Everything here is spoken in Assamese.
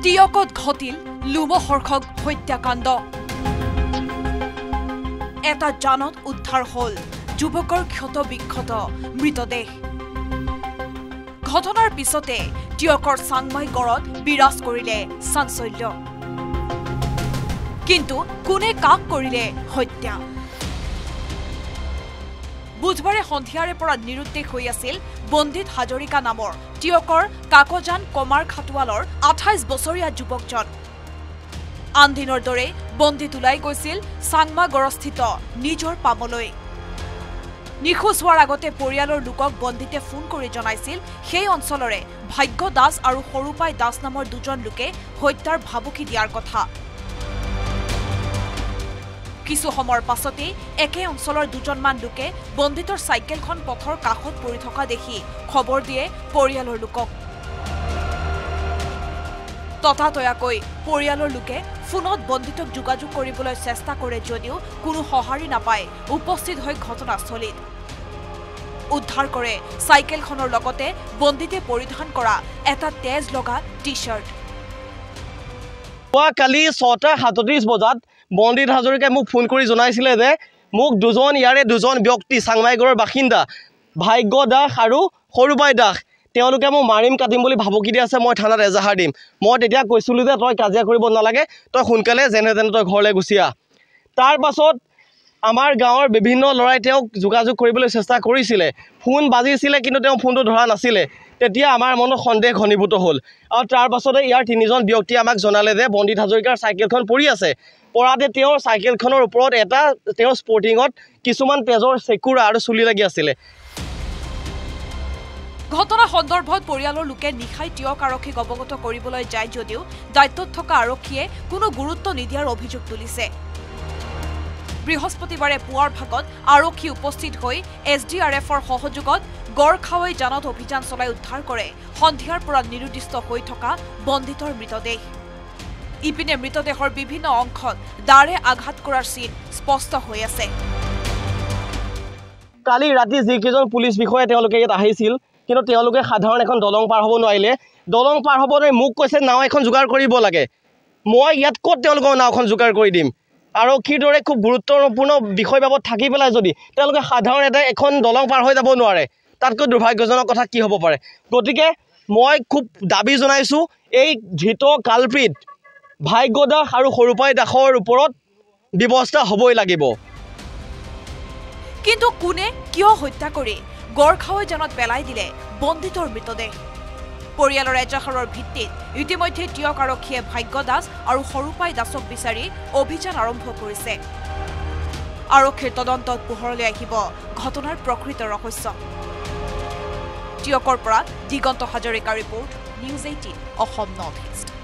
টিয়কত ঘটিল লোমহৰ্ষক হত্যাকাণ্ড এটা জানত উদ্ধাৰ হল যুৱকৰ ক্ষতবিক্ষত মৃতদেহ ঘটনাৰ পিছতে টিয়কৰ চাংমাই গড়ত বিৰাজ কৰিলে চাঞ্চল্য কিন্তু কোনে কাক কৰিলে হত্যা বুধবাৰে সন্ধিয়াৰে পৰা নিৰুদ্দেশ হৈ আছিল বন্দিত হাজৰিকা নামৰ টিয়কৰ কাকজান কমাৰ খাটুৱালৰ 28 বছৰীয়া যুৱকজন আন দিনৰ দৰে বন্দিত ওলাই গৈছিল চাংমা গড়স্থিত নিজৰ পামলৈ নিখোজ হোৱাৰ আগতে পৰিয়ালৰ লোকক বন্দিতে ফোন কৰি জনাইছিল সেই অঞ্চলৰে ভাগ্য দাস আৰু সৰুপাই দাস নামৰ দুজন লোকে হত্যাৰ ভাবুকি দিয়াৰ কথা কিছু সময়ৰ পাছতে একে অঞ্চলৰ দুজনমান লোকে বন্দিতৰ চাইকেলখন পথৰ কাষত পৰি থকা দেখি খবৰ দিয়ে পৰিয়ালৰ লোকক ততাতয়াকৈ পৰিয়ালৰ লোকে ফোনত বন্দিতক যোগাযোগ কৰিবলৈ চেষ্টা কৰে যদিও কোনো সঁহাৰি নাপায় উপস্থিত হৈ ঘটনাস্থলীত উদ্ধাৰ কৰে চাইকেলখনৰ লগতে বন্দিতে পৰিধান কৰা এটা তেজ লগা টি-শাৰ্ট কালি 6:37 বজাত বন্দিত হাজৰিকাই মোক ফোন কৰি জনাইছিলে যে মোক দুজন ব্যক্তি চাংমাইগড়ৰ বাসিন্দা ভাগ্য দাস আৰু সৰুপাই দাস তেওঁলোকে মোক মাৰিম কাটিম বুলি ভাবুকি দি আছে মই থানাত এজাহাৰ দিম মই তেতিয়া কৈছিলোঁ যে তই কাজিয়া কৰিব নালাগে তই সোনকালে যেনে তেনে তই ঘৰলৈ গুচি আহ তাৰ পাছত আমাৰ গাঁৱৰ বিভিন্ন ল'ৰাই তেওঁক যোগাযোগ কৰিবলৈ চেষ্টা কৰিছিলে ফোন বাজিছিলে কিন্তু তেওঁ ফোনটো ধৰা নাছিলে তেতিয়া আমাৰ মনত সন্দেহ ঘনীভূত হ'ল আৰু তাৰ পাছতে ইয়াৰ তিনিজন ব্যক্তি আমাক জনালে যে বন্দিত হাজৰিকাৰ চাইকেলখন পৰি আছে পৰাতে তেওঁৰ চাইকেলখনৰ ওপৰত এটা তেওঁৰ স্পৰ্টিঙত কিছুমান তেজৰ চেকুৰা আৰু চুলি লাগি আছিলে ঘটনা সন্দৰ্ভত পৰিয়ালৰ লোকে নিশাই টিয়ক আৰক্ষীক অৱগত কৰিবলৈ যায় যদিও দায়িত্বত থকা আৰক্ষীয়ে কোনো গুৰুত্ব নিদিয়াৰ অভিযোগ তুলিছে বৃহস্পতিবাৰে পুৱাৰ ভাগত আৰক্ষী উপস্থিত হৈ SDRFৰ সহযোগত গড়খাৱৈ জানত অভিযান চলাই উদ্ধাৰ কৰে সন্ধিয়াৰ পৰা নিৰুদ্দিষ্ট হৈ থকা বন্দিতৰ মৃতদেহ ইপিনে মৃতদেহৰ বিভিন্ন অংশত দাৰে আঘাত কৰাৰ চিন স্পষ্ট হৈ আছে কালি ৰাতি যিকেইজন পুলিচ বিষয়া তেওঁলোকে ইয়াত আহিছিল কিন্তু তেওঁলোকে সাধাৰণ এখন দলং পাৰ হ'ব নোৱাৰিলে দলং পাৰ হ'বলৈ মোক কৈছে নাও এখন যোগাৰ কৰিব লাগে মই ইয়াত ক'ত তেওঁলোকৰ নাওখন যোগাৰ কৰি দিম আৰক্ষীৰ দৰে খুব গুৰুত্বপূৰ্ণ বিষয় বাবদ থাকি পেলাই যদি তেওঁলোকে সাধাৰণ এটা এখন দলং পাৰ হৈ যাব নোৱাৰে তাতকৈ দুৰ্ভাগ্যজনক কথা কি হ'ব পাৰে গতিকে মই খুব দাবী জনাইছোঁ এই ধৃত কালপ্ৰিত ভাগ্য দাস আৰু সৰুপাই দাসৰ ওপৰত ব্যৱস্থা হ'বই লাগিব কিন্তু কোনে কিয় হত্যা কৰি গড়খাৱৈ জানত পেলাই দিলে বন্দিতৰ মৃতদেহ পৰিয়ালৰ এজাহাৰৰ ভিত্তিত ইতিমধ্যে টিয়ক আৰক্ষীয়ে ভাগ্য দাস আৰু সৰুপাই দাসক বিচাৰি অভিযান আৰম্ভ কৰিছে আৰক্ষীৰ তদন্তত পোহৰলৈ আহিব ঘটনাৰ প্ৰকৃত ৰহস্য টিয়কৰ পৰা Diganta Hazarika report news 18 Assam north east